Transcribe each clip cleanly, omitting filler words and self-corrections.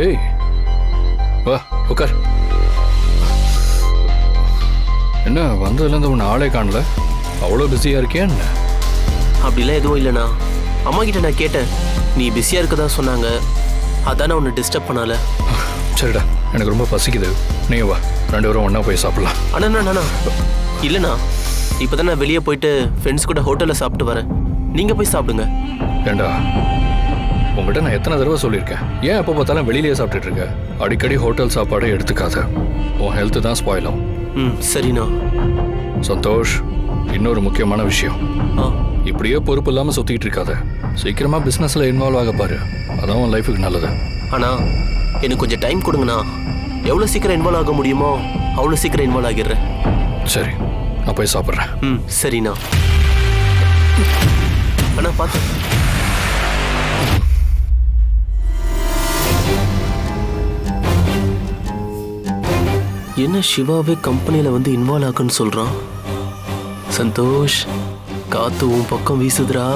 ஏய் வா உட்கார். என்ன வந்ததுலேருந்து உன்னை ஆளே காணல, அவ்வளோ பிஸியாக இருக்கியா என்ன? அப்படிலாம் எதுவும் இல்லைண்ணா. அம்மா கிட்ட நான் கேட்டேன், நீ பிஸியாக இருக்கதா சொன்னாங்க, அதானே உன்னை டிஸ்டர்ப் பண்ணால. சரிடா, எனக்கு ரொம்ப பசிக்குது, நீ வா 2 பேரும் ஒன்றா போய் சாப்பிடலாம். அண்ணா இல்லைண்ணா, இப்போ தான் நான் வெளியே போயிட்டு ஃப்ரெண்ட்ஸ் கூட ஹோட்டலில் சாப்பிட்டு வரேன், நீங்கள் போய் சாப்பிடுங்க. ஏண்டா உங்கள்கிட்ட நான் எத்தனை தடவை சொல்லியிருக்கேன், ஏன் எப்போ பார்த்தாலும் வெளியிலேயே சாப்பிட்டுட்டு இருக்க? அடிக்கடி ஹோட்டல் சாப்பாடே எடுத்துக்காத, உன் ஹெல்த்து தான் ஸ்பாயில் ஆகும். சரிண்ணா. சந்தோஷ், இன்னொரு முக்கியமான விஷயம், இப்படியே பொறுப்பு இல்லாமல் சுற்றிக்கிட்டு இருக்காத, சீக்கிரமாக பிஸ்னஸில் இன்வால்வ் ஆக பாரு, அதான் உன் லைஃபுக்கு நல்லது. ஆனால் எனக்கு கொஞ்சம் டைம் கொடுங்கண்ணா, எவ்வளோ சீக்கிரம் இன்வால்வ் ஆக முடியுமோ அவ்வளோ சீக்கிரம் இன்வால்வ் ஆகிடுறேன். சரி, நான் போய் சாப்பிட்றேன். சரிண்ணா. அண்ணா பார்த்து. என்ன சிவாவே கம்பெனியில் வந்து இன்வால்வ் ஆகுன்னு சொல்கிறான்? சந்தோஷ், காத்து உன் பக்கம் வீசுதுரா.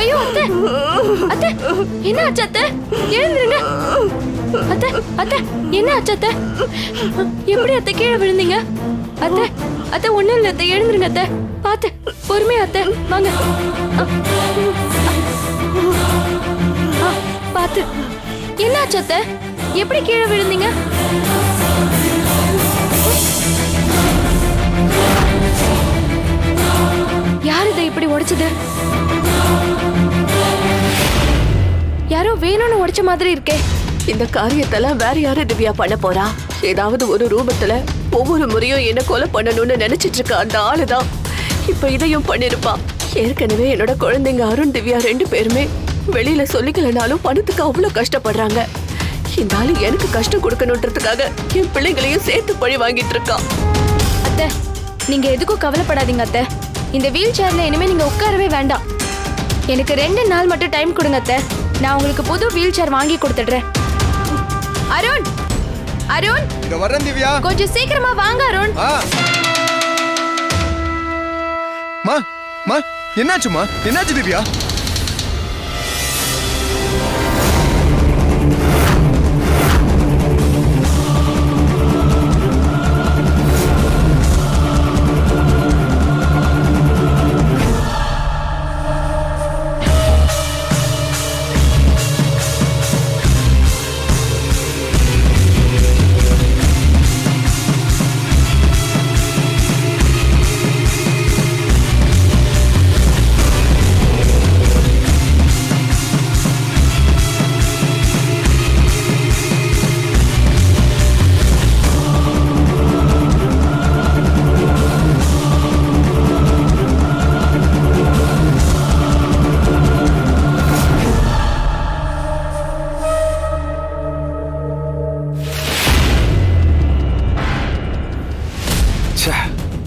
ஐயோ அத்தை, அத்தை என்ன ஆச்சு அத்தை? எழுந்துருங்க அத்தை. அத்தை என்ன ஆச்சு அத்தை? எப்படி அத்தை கீழே விழுந்தீங்க? அத்தை அத்தை ஒண்ணும் இல்ல அத்தை, எழுந்துருங்க அத்தை. பாத்து பொறுமையா அத்தை, வாங்க. பாத்து. என்ன ஆச்சு அத்தை? எப்படி கீழே விழுந்தீங்க? யார் இதை இப்படி உடைச்சது? யாரோ வேணும்னு உடைச்ச மாதிரி இருக்கே. இந்த காரியத்தெல்லாம் வேற யாரு திவ்யா பண்ண போறா? ஏதாவது ஒரு ரூபத்துல ஒவ்வொரு முறையும் என்ன கொலை பண்ணணும்னு நினைச்சிட்டு இருக்க அந்த ஆளுதான் இப்ப இதையும் பண்ணிருப்பா. ஏற்கனவே என்னோட குழந்தைங்க அருண் திவ்யா 2 பேருமே வெளியில சொல்லிக்கலனாலும் பணத்துக்கு அவ்வளவு கஷ்டப்படுறாங்க. இந்த ஆளு எனக்கு கஷ்டம் கொடுக்கணுன்றதுக்காக என் பிள்ளைங்களையும் சேர்த்து பழி வாங்கிட்டு இருக்கா. அத்தை நீங்க எதுக்கும் கவலைப்படாதீங்க அத்தை. இந்த வீல் சேர்ல இனிமே நீங்க உட்காரவே வேண்டாம். எனக்கு 2 நாள் மட்டும் டைம் கொடுங்க அத்தை, நான் உங்களுக்கு புது வீல் சேர் வாங்கி கொடுத்துடுறேன். அருண், அருண் இங்க வரேன் திவ்யா. கொஞ்சம் சீக்கிரமா வாங்க அருண். மா என்னாச்சுமா? என்னாச்சு திவ்யா?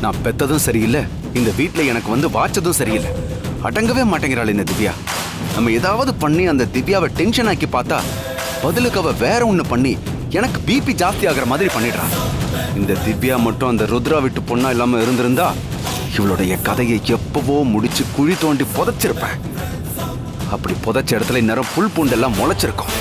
நான் பெத்ததும் சரியில்லை, இந்த வீட்டில் எனக்கு வந்து வாச்சதும் சரியில்லை. அடங்கவே மாட்டேங்கிறாள் இந்த திவ்யா. நம்ம ஏதாவது பண்ணி அந்த திவ்யாவை டென்ஷன் ஆக்கி பார்த்தா பதிலுக்கு அவ வேற ஒன்று பண்ணி எனக்கு பிபி ஜாஸ்தி ஆகிற மாதிரி பண்ணிடுறான். இந்த திவ்யா மட்டும் அந்த ருத்ரா விட்டு பொண்ணா இல்லாம இருந்திருந்தா இவளுடைய கதையை எப்பவோ முடிச்சு குழி தோண்டி புதைச்சிருப்பேன். அப்படி புதைச்ச இடத்துல இந்நேரம் புல் பூண்டெல்லாம் முளைச்சிருக்கும்.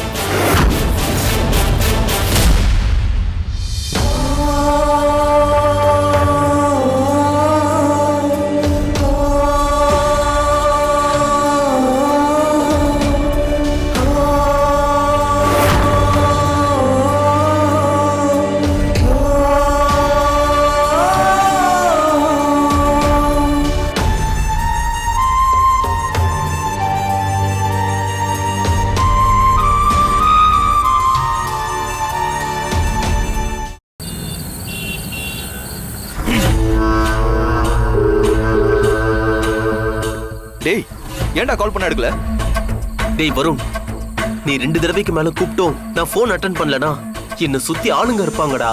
ஏன்டா கால் பண்ண எடுக்கல? டேய் வருண், நீ 2 தடவைக்கு மேல கூப்பிட்டோம் நான் ஃபோன் அட்டன் பண்ணலனா என்ன சுத்தி ஆளுங்க இருப்பாங்கடா.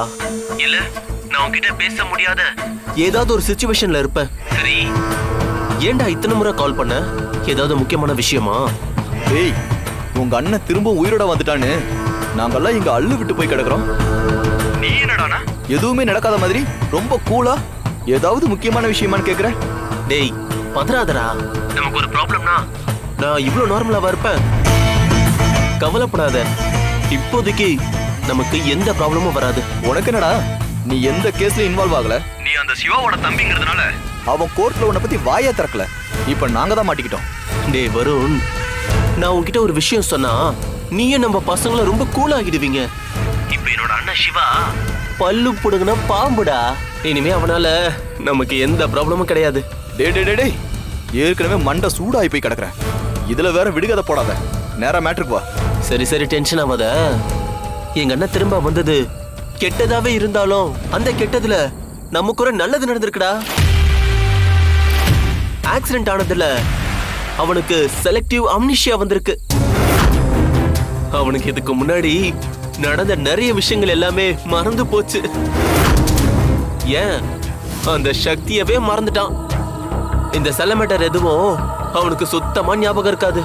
இல்ல நான் உன்கிட்ட பேச முடியாத ஏதாவது ஒரு சிச்சுவேஷன்ல இருப்பேன். சரி ஏன்டா இத்தனை முறை கால் பண்ண? ஏதாவது முக்கியமான விஷயமா? ஏய், உங்க அண்ணன் திரும்ப உயிரோட வந்துட்டான்னு நாங்கெல்லாம் இங்க அள்ளு விட்டு போய் கிடக்குறோம். நீ என்னடானா எதுவுமே நடக்காத மாதிரி ரொம்ப கூலா ஏதாவது முக்கியமான விஷயமான்னு கேக்குற? டேய் பதறாதடா, நமக்கு ஒரு ப்ராப்ளம்னா நான் இவ்வளவு நார்மலாவா இருப்பேன்? கவலைப்படாத, இப்போதைக்கு நமக்கு எந்த ப்ராப்ளமும் வராது. உனக்கு என்னடா, நீ எந்த கேஸ்ல இன்வால்வ் ஆகல. நீ அந்த சிவாவோட தம்பிங்கிறதுனால அவன் கோர்ட்ல உன்னை பத்தி வாயே திறக்கல. இப்ப நாங்க தான் மாட்டிக்கிட்டோம். டேய் வருண், நான் உன்கிட்ட ஒரு விஷயம் சொன்னா நீயும் நம்ம பசங்கள ரொம்ப கூல் ஆகிடுவீங்க. இப்ப என்னோட அண்ணன் சிவா பல்லு புடுங்கினா பாம்புடா. இனிமே அவனால நமக்கு எந்த ப்ராப்ளமும் கிடையாது. டேய் ஏற்கனவே மண்டை சூடாகி போய் கிடக்குறேன். இதுல வேற விடுகதை போடாத. நேரா மேட்ருக்கு வா. சரி சரி டென்ஷன் ஆகாத. எங்க அண்ணன் திரும்ப வந்தது கெட்டதாவே இருந்தாலும் அந்த கெட்டதுல நமக்கு ஒரு நல்லது நடந்திருக்குடா. ஆக்சிடென்ட் ஆனதுல அவனுக்கு செலக்டிவ் அம்னிஷியா வந்திருக்கு. அவனுக்கு இதுக்கு முன்னாடி நடந்த நிறைய விஷயங்கள் எல்லாமே மறந்து போச்சு. ஏன் அந்த சக்தியவே மறந்துட்டான். இந்த செலமேட்டர் எதுவும் அவனுக்கு சுத்தமா ஞாபகம் இருக்காது.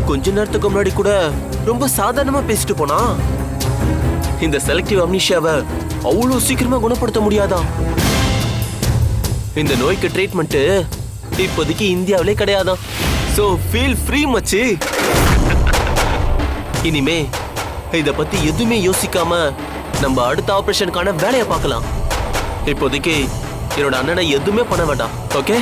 கொஞ்ச நேரத்துக்கு முன்னாடி கூட ரொம்ப சாதாரணமா பேசிட்டு போனா. இந்த செலக்டிவ் அம்னிஷியாவை அவ்வளவு சீக்கிரமா குணப்படுத்த முடியாதான். இந்த நோய்க்கு ட்ரீட்மெண்ட் இப்போதைக்கு இந்தியாவிலே கிடையாதான். சோ ஃபீல் ஃப்ரீ மச்சி. இனிமே இத பத்தி எதுவுமே யோசிக்காம நம்ம அடுத்த ஆபரேஷனுக்கான வேலையை பார்க்கலாம். இப்போதைக்கு என்னோட அண்ணனை எதுவுமே பண்ண வேண்டாம். ஓகே?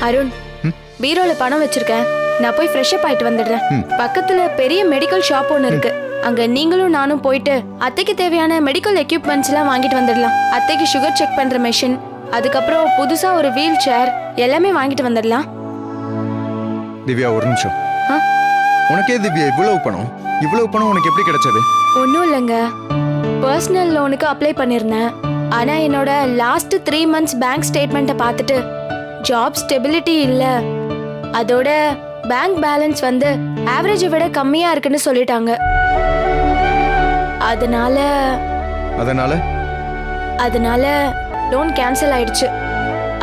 அருண், பீரோல பணம் வச்சிருக்கேன். நான் போய் ஃப்ரெஷ் அப் ஆயிட்டு வந்துடுறேன். பக்கத்துல பெரிய மெடிக்கல் ஷாப் ஒன்னு இருக்கு. அங்க நீங்களும் நானும் போயிட்டு அத்தைக்கு தேவையான மெடிக்கல் எக்யூப்மெண்ட்ஸ் எல்லாம் வாங்கிட்டு வந்துடலாம். அத்தைக்கு சுகர் செக் பண்ற மெஷின், அதுக்கப்புறம் புதுசா ஒரு வீல் சேர் எல்லாமே வாங்கிட்டு வந்துடலாம். திவ்யா ஒரு நிமிஷம். உனக்கே திவ்யா இவ்வளவு பணம் உனக்கு எப்படி கிடைச்சது? ஒன்றும் இல்லைங்க, பர்சனல் லோனுக்கு அப்ளை பண்ணியிருந்தேன். ஆனா என்னோட லாஸ்ட் 3 months பேங்க் ஸ்டேட்மெண்ட்டை பார்த்துட்டு ஜாப் ஸ்டெபிலிட்டி இல்ல, அதோட பேங்க் பேலன்ஸ் வந்து ஆவரேஜை விட கம்மியா இருக்குன்னு சொல்லிட்டாங்க. அதனால லோன் கேன்சல் ஆயிடுச்சு.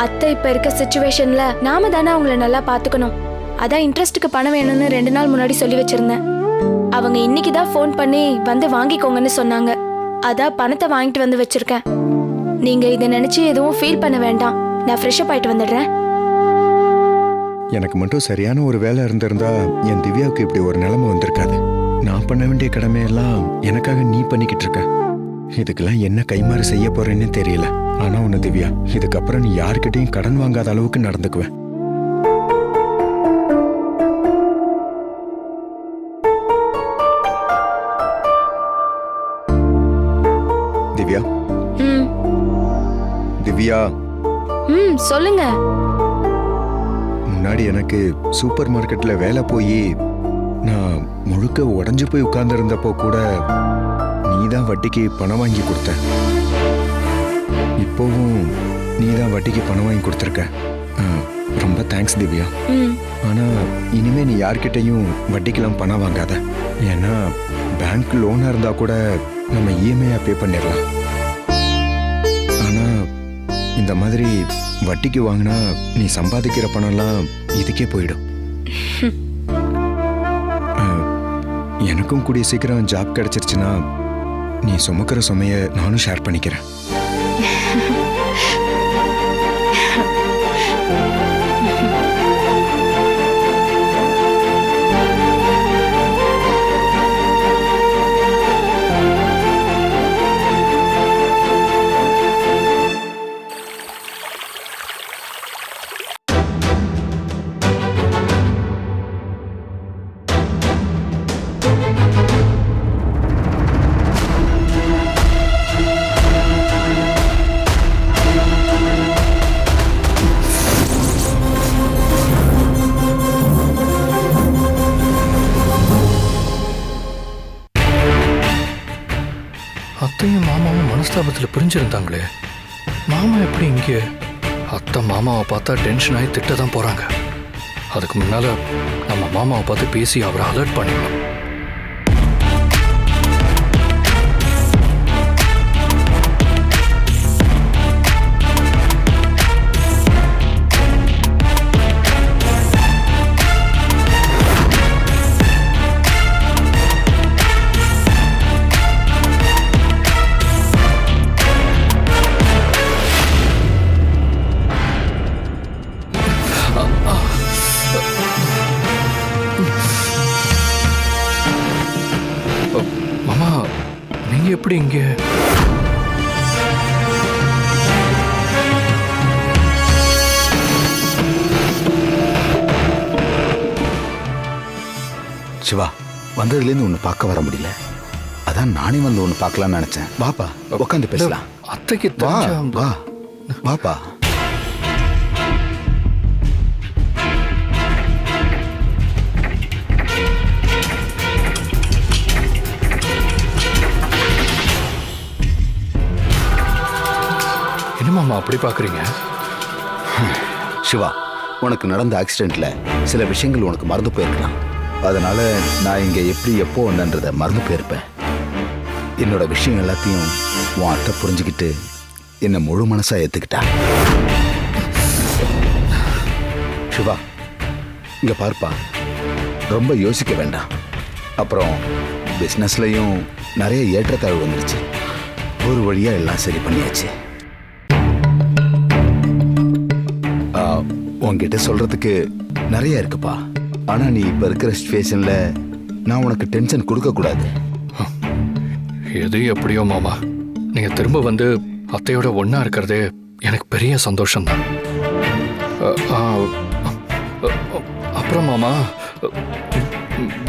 அத்தை இப்ப இருக்க சிச்சுவேஷன்ல நாம தானே அவங்கள நல்லா பாத்துக்கணும். அதான் இன்ட்ரெஸ்ட்டுக்கு பணம் வேணும்னு 2 நாள் முன்னாடி சொல்லி வச்சிருந்தேன். அவங்க இன்னைக்கு தான் ஃபோன் பண்ணி வந்து வாங்கிக்கோங்கன்னு சொன்னாங்க. அதான் பணத்தை வாங்கிட்டு வந்து வச்சிருக்கேன். நீங்க இதை நினைச்சு எதுவும் ஃபீல் பண்ண வேண்டாம். நான் ஃப்ரெஷ் அப் ஆயிட்டு வந்துடுறேன். எனக்கு மட்டும் சரியான ஒரு வேலை இருந்திருந்தா என் திவ்யாவுக்கு இப்படி ஒரு நிலைமை வந்திருக்காது. நான் பண்ண வேண்டிய கடமையெல்லாம் எனக்காக நீ பண்ணிக்கிட்டு இருக்க. இதுக்கெல்லாம் என்ன கைமாறு செய்ய போறேன்னு தெரியல. ஆனா உன்னை திவ்யா, இதுக்கப்புறம் நீ யாருக்கிட்டையும் கடன் வாங்காத அளவுக்கு நடந்துக்குவேன். திவ்யா, திவ்யா. சொல்லுங்க. முன்னாடி எனக்கு சூப்பர் மார்க்கெட்ல வேலை போய் நான் முழுக்க உடஞ்சு போய் உட்கார்ந்துருந்தப்போ கூட நீ தான் வட்டிக்கு பணம் வாங்கி கொடுத்த. இப்போவும் நீ தான் வட்டிக்கு பணம் வாங்கி கொடுத்துருக்க. ரொம்ப தேங்க்ஸ் திவ்யா. ஆனா இனிமே நீ யார்கிட்டையும் வட்டிக்கெல்லாம் பணம் வாங்காத. ஏன்னா பேங்க் லோனா இருந்தா கூட நம்ம இஎம்ஐயா பே பண்ணிடலாம். ஆனா இந்த மாதிரி வட்டிக்கு வாங்கினா நீ சம்பாதிக்கிற பணம்லாம் இதுக்கே போயிடும். எனக்கும் கூடிய சீக்கிரம் ஜாப் கிடைச்சிருச்சுன்னா நீ சுமக்கிற சுமைய நானும் ஷேர் பண்ணிக்கிறேன். அத்தையும் மாமாவும் மனஸ்தாபத்தில் பிரிஞ்சிருந்தாங்களே, மாமா எப்படி இங்கே? அத்தை மாமாவை பார்த்தா டென்ஷன் ஆகி திட்ட தான் போகிறாங்க. அதுக்கு முன்னால் நம்ம மாமாவை பார்த்து பேசி அவரை அலர்ட் பண்ணிடணும். மாமா, நீங்க எப்படி இங்கே? சிவா, வந்ததுலேருந்து ஒன்று பார்க்க வர முடியல. அதான் நானே வந்து ஒன்று பார்க்கலாம்னு நினைச்சேன். வாப்பா, உட்காந்து பேசலாம். அத்தைக்கு வா தெரிஞ்சா- வா வாப்பா. என்ன மாமா அப்படி பார்க்குறீங்க? சிவா, உனக்கு நடந்த ஆக்சிடென்ட்ல சில விஷயங்கள் உனக்கு மறந்து போயிருக்கலாம். அதனால நான் இங்க எப்படி எப்போ வந்தேன்றதை மறந்து போயிருப்பேன். என்னோட விஷயம் எல்லாத்தையும் உன் அத்தை புரிஞ்சுக்கிட்டு என்னை முழு மனசா ஏத்துக்கிட்டா. சிவா, இங்க பார்ப்பா, ரொம்ப யோசிக்க வேண்டாம். அப்புறம் பிஸ்னஸ்லையும் நிறைய ஏற்றத்தாழ்வு வந்துருச்சு. ஒரு வழியா எல்லாம் சரி பண்ணியாச்சு. உன்கிட்ட சொல்றதுக்கு நிறைய இருக்குப்பா. ஆனா நீ இப்ப இருக்கிற சிச்சுவேஷன்ல நான் உனக்கு டென்ஷன் கொடுக்க கூடாது. எது எப்படியோ மாமா, நீங்க திரும்ப வந்து அத்தையோட ஒண்ணா இருக்கிறதே எனக்கு பெரிய சந்தோஷம்தான். அப்புறம் மாமா,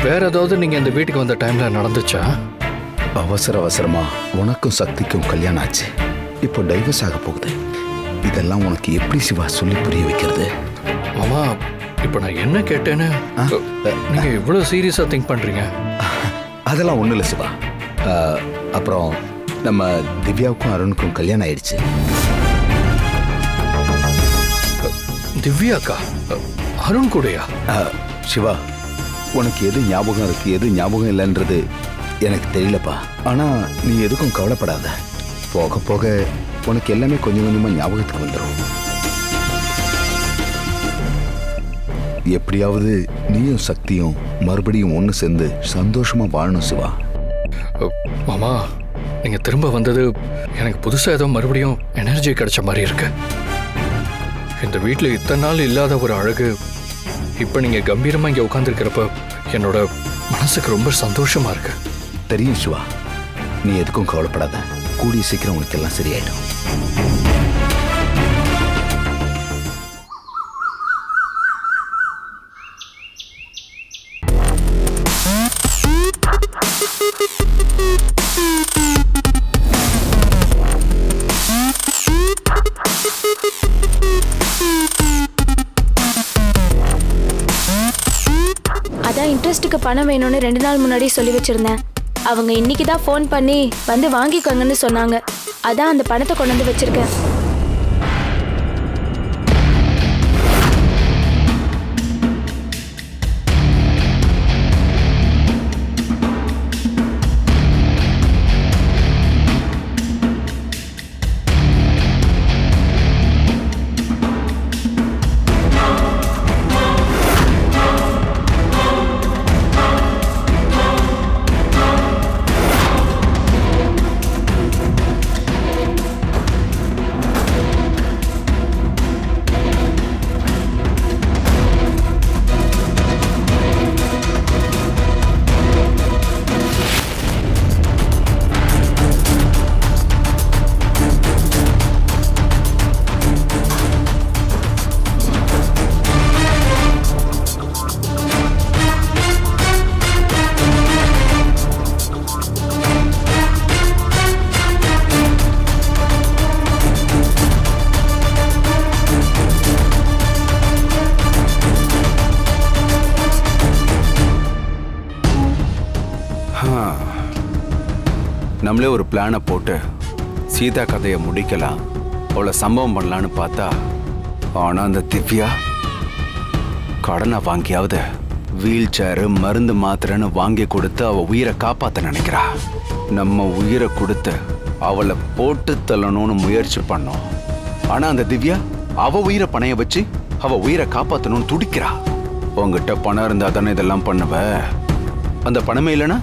வேற ஏதாவது நீங்க இந்த வீட்டுக்கு வந்த டைம்ல நடந்துச்சா? அவசரமா உனக்கும் சக்திக்கும் கல்யாணம் ஆச்சு. இப்போ டைவர்ஸ் ஆக போகுது. இதெல்லாம் உனக்கு எப்படி சிவா சொல்லி புரிய வைக்கிறது? மாமா, இப்போ நான் என்ன கேட்டேன்னு நீங்க இவ்வளவு சீரியஸா திங்க் பண்றீங்க? அதெல்லாம் ஒண்ணும் இல்லை சிவா. அப்புறம் நம்ம திவ்யாவுக்கும் அருணுக்கும் கல்யாணம் ஆயிடுச்சு. திவ்யாக்கா? அருண் கூடயா? சிவா, உனக்கு எது ஞாபகம் இருக்கு எது ஞாபகம் இல்லைன்றது எனக்கு தெரியலப்பா. ஆனா நீ எதுக்கும் கவலைப்படாத. போக போக உனக்கு எல்லாமே கொஞ்சம் கொஞ்சமா ஞாபகத்துக்கு வந்துடும். எப்படியாவது நீயும் சக்தியும் மறுபடியும் ஒன்று சேர்ந்து சந்தோஷமா வாழணும் சிவா. மாமா, நீங்க திரும்ப வந்தது எனக்கு புதுசா ஏதோ மறுபடியும் எனர்ஜி கிடைச்ச மாதிரி இருக்கு. இந்த வீட்டில் இத்தனை நாள் இல்லாத ஒரு அழகு இப்ப நீங்க கம்பீரமா இங்க உட்காந்துருக்கிறப்ப என்னோட மனசுக்கு ரொம்ப சந்தோஷமா இருக்கு. தெரியும் சிவா, நீ எதுக்கும் கவலைப்படாத. கூடிய சீக்கிரம் உனக்கு எல்லாம் சரியாயிடும். அதான் இன்ட்ரெஸ்ட்டுக்கு பணம் வேணும்னு 2 நாள் முன்னாடி சொல்லி வச்சிருந்தேன். அவங்க இன்னைக்கு தான் ஃபோன் பண்ணி வந்து வாங்கிக்கோங்கன்னு சொன்னாங்க. அதான் அந்த பணத்தை கொண்டு வந்து வச்சிருக்கேன். நம்மளே ஒரு பிளானை போட்டு சீதா கதையை முடிக்கலாம், அவளை சம்பவம் பண்ணலான்னு பார்த்தா, ஆனா அந்த திவ்யா கடனை வாங்கியாவது வீல் சேரு மருந்து மாத்திரைன்னு வாங்கி கொடுத்து அவ உயிரை காப்பாத்த நினைக்கிறா. நம்ம உயிரை கொடுத்து அவளை போட்டு தள்ளணும்னு முயற்சி பண்ணோம். ஆனா அந்த திவ்யா அவ உயிரை பணைய வச்சு அவ உயிரை காப்பாத்தணும்னு துடிக்கிறா. உங்ககிட்ட பணம் இருந்தா தானே இதெல்லாம் பண்ணுவ. அந்த பணமே இல்லைன்னா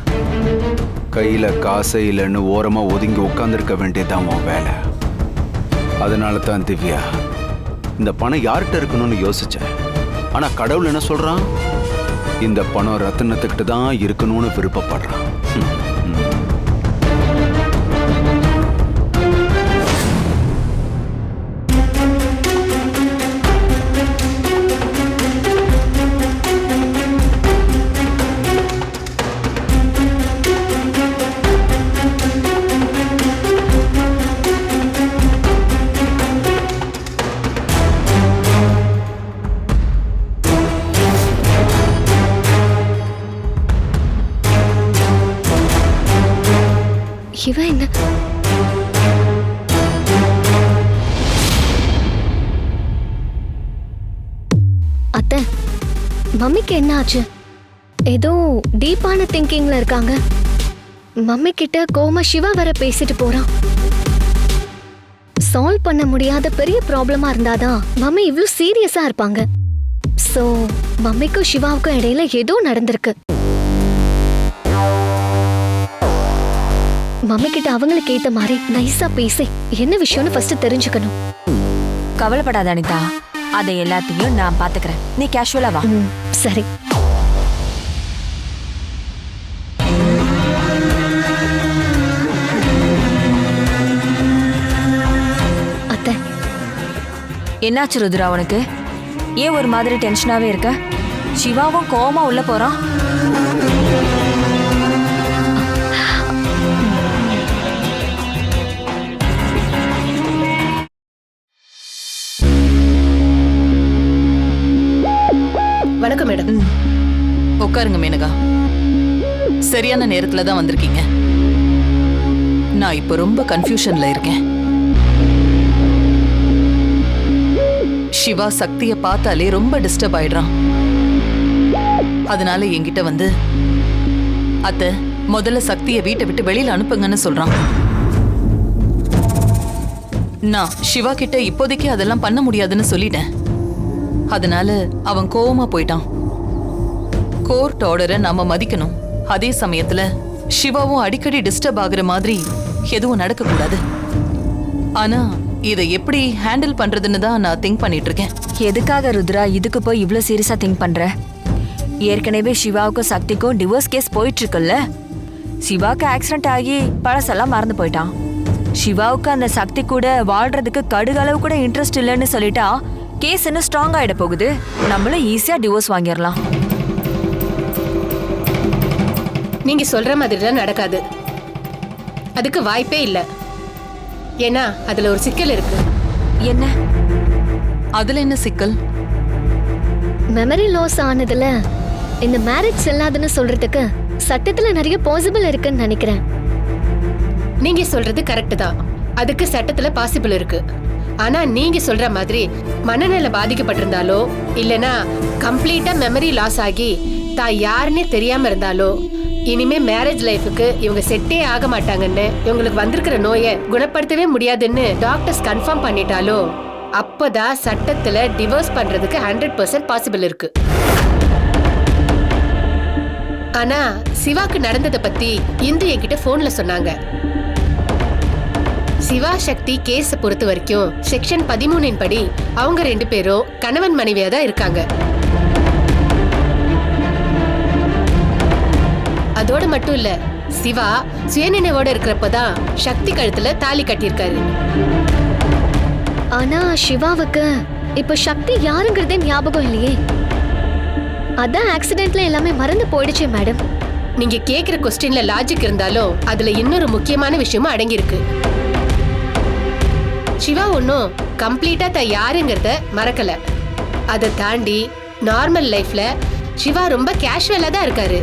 கையில காசே இல்லைன்னு ஓரமா ஒதுங்கி உட்காந்துருக்க வேண்டியதுதான் உன் வேலை. அதனால தான் திவ்யா இந்த பணம் யார்கிட்ட இருக்கணும்னு யோசிச்சேன். ஆனா கடவுள் என்ன சொல்றான், இந்த பணம் ரத்தினத்துக்கிட்ட தான் இருக்கணும்னு விருப்பப்படுறான். இவன் என்ன? அத்தை, மம்மிக்கு என்ன ஆச்சு? ஏதோ டீப்பான திங்கிங்ல இருக்காங்க. மம்மி கிட்ட கோமா சிவா வர பேசிட்டு போறான். சால்வ் பண்ண முடியாத பெரிய ப்ராப்ளமா இருந்தாதான் மம்மி இவ்ளோ சீரியஸா இருப்பாங்க. சோ மம்மிக்கும் சிவாவுக்கும் இடையில ஏதோ நடந்திருக்கு. மம்மி கிட்ட அவங்களுக்கு ஏத்த மாதிரி நைஸா பேசி என்ன விஷயம்னு ஃபர்ஸ்ட் தெரிஞ்சுக்கணும். கவலைப்படாத அனிதா, அதை எல்லாத்தையும் நான் பாத்துக்கிறேன். நீ கேஷுவலா வா. சரி. அத்தை, என்னாச்சு ருத்ரா உனக்கு? ஏன் ஒரு மாதிரி டென்ஷனாவே இருக்க? சிவாவும் கோவமா உள்ள போறான். வணக்கம் மேடம். உட்காருங்க மேனகா. சரியான நேரத்துல தான் வந்திருக்கீங்க. நான் இப்ப ரொம்ப கன்ஃபியூஷன்ல இருக்கேன். சிவா சக்திய பார்த்தாலே ரொம்ப டிஸ்டர்ப் ஆயிடுறான். அதனால என்கிட்ட வந்து அத்தை முதல்ல சக்தியை வீட்டை விட்டு வெளியில அனுப்புங்கன்னு சொல்றான். நான் சிவா கிட்ட இப்போதைக்கு அதெல்லாம் பண்ண முடியாதுன்னு சொல்லிட்டேன். அதனால அவன் கோவமா போயிட்டான். கோர்ட் ஆர்டரை நாம மதிக்கணும். அதே சமயத்துல சிவாவும் அடிக்கடி டிஸ்டர்ப் ஆகுற மாதிரி எதுவும் நடக்க கூடாது. ஆனா இதை எப்படி ஹேண்டில் பண்றதுன்னு தான் நான் திங்க் பண்ணிட்டு இருக்கேன். எதுக்காக ருத்ரா இதுக்கு போய் இவ்ளோ சீரியஸா திங்க் பண்ற? ஏற்கனவே சிவாவுக்கும் சக்திக்கும் டிவோர்ஸ் கேஸ் போயிட்டு இருக்குல்ல. சிவாவுக்கு ஆக்சிடென்ட் ஆகி பழசெல்லாம் மறந்து போயிட்டான். சிவாவுக்கு அந்த சக்தி கூட வாழ்றதுக்கு கடுகளவு கூட இன்ட்ரெஸ்ட் இல்லைன்னு சொல்லிட்டா கேஸ் இன்னும் ஸ்ட்ராங் ஆயிட போகுது. நம்மளும் ஈஸியா டிவோர்ஸ் வாங்கிடலாம். நீங்க சொல்ற மாதிரிலாம் நடக்காது. அதுக்கு வாய்ப்பே இல்ல. ஏன்னா அதுல ஒரு சிக்கல் இருக்கு. என்ன? அதுல என்ன சிக்கல்? மெமரி லாஸ் ஆனதுல இந்த மேரேஜ் செல்லாதுன்னு சொல்றதுக்கு சட்டத்துல நிறைய பாசிபிள் இருக்குன்னு நினைக்கிறேன். நீங்க சொல்றது கரெக்ட் தான். அதுக்கு சட்டத்துல பாசிபிள் இருக்கு. ஆனா நீங்க சொல்ற மாதிரி மனநல பாதிக்கப்பட்டிருந்தாலோ இல்லனா கம்ப்ளீட்டா மெமரி லாஸ் ஆகி தான் யாருன்னே தெரியாம இருந்தாலோ இனிமே மேரேஜ் லைஃபுக்கு இவங்க செட்டே ஆக மாட்டாங்கன்னு, இவங்களுக்கு வந்திருக்கிற நோயை குணப்படுத்தவே முடியாதுன்னு டாக்டர்ஸ் கன்ஃபார்ம் பண்ணிட்டாலோ அப்பதான் சட்டத்துல டிவோர்ஸ் பண்றதுக்கு 100% பாசிபிள் இருக்கு. ஆனா சிவாக்கு நடந்ததை பத்தி இந்து என்கிட்ட போன்ல சொன்னாங்க. சிவா சக்தி கேஸ் பொறுத்த வரைக்கும் செக்ஷன் 13 படி அவங்க 2 பேரும் கணவன் மனைவியா தான் இருக்காங்க. அதோட மட்டும் இல்ல, சிவா சுயநினைவோட இருக்கிறப்பதான் சக்தி கழுத்துல தாலி கட்டியிருக்காரு. ஆனா சிவாவுக்கு இப்ப சக்தி யாருங்கிறதே ஞாபகம் இல்லையே. அதான் ஆக்சிடென்ட்ல எல்லாமே மறந்து போயிடுச்சு மேடம். நீங்க கேக்குற கொஸ்டின்ல லாஜிக் இருந்தாலும் அதுல இன்னொரு முக்கியமான விஷயமும் அடங்கி இருக்கு. சிவா ஒன்னும் கம்ப்ளீட்டா தான் யாருங்கிறத மறக்கல. அதை தாண்டி நார்மல் லைஃப்ல சிவா ரொம்ப கேஷுவலா தான் இருக்காரு.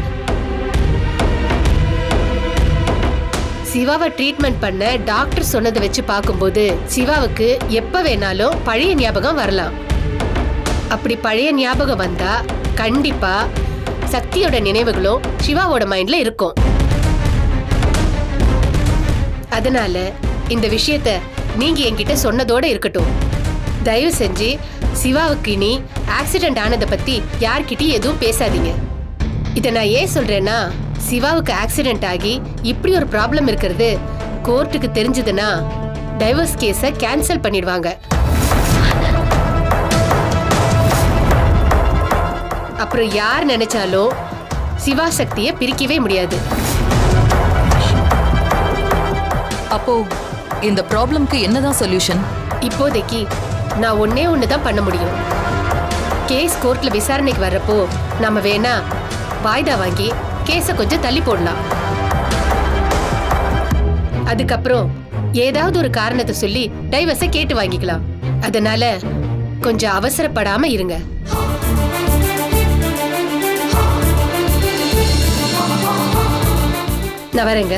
சிவாவை ட்ரீட்மெண்ட் பண்ண டாக்டர் சொன்னதை வச்சு பார்க்கும்போது சிவாவுக்கு எப்ப வேணாலும் பழைய ஞாபகம் வரலாம். அப்படி பழைய ஞாபகம் வந்தா கண்டிப்பா சக்தியோட நினைவுகளும் சிவாவோட மைண்ட்ல இருக்கும். அதனால இந்த விஷயத்த நீங்க என்கிட்ட சொன்னதோட இருக்கட்டும். தயவு செஞ்சு சிவாவுக்கு இனி ஆக்சிடென்ட் ஆனதை பத்தி யார்கிட்டயும் எதுவும் பேசாதீங்க. இதை நான் ஏன் சொல்றேன்னா, சிவாவுக்கு ஆக்சிடென்ட் ஆகி இப்படி ஒரு ப்ராப்ளம் இருக்கிறது கோர்ட்டுக்கு தெரிஞ்சதுன்னா டைவர்ஸ் கேஸை கேன்சல் பண்ணிடுவாங்க. அப்புறம் யார் நினைச்சாலும் சிவா சக்தியை பிரிக்கவே முடியாது. அப்போ இந்த ப்ராப்ளம்க்கு என்னதான் சொல்யூஷன்? இப்போதைக்கு நான் ஒண்ணே ஒண்ணுதான் பண்ண முடியும். கேஸ் கோர்ட்ல விசாரணைக்கு வர்றப்போ நாம வேணா வாய்தா வாங்கி கேஸை கொஞ்சம் தள்ளி போடலாம். அதுக்கப்புறம் ஏதாவது ஒரு காரணத்தை சொல்லி டைவர்ஸை கேட்டு வாங்கிக்கலாம். அதனால கொஞ்சம் அவசரப்படாம இருங்க. நான் வரேங்க.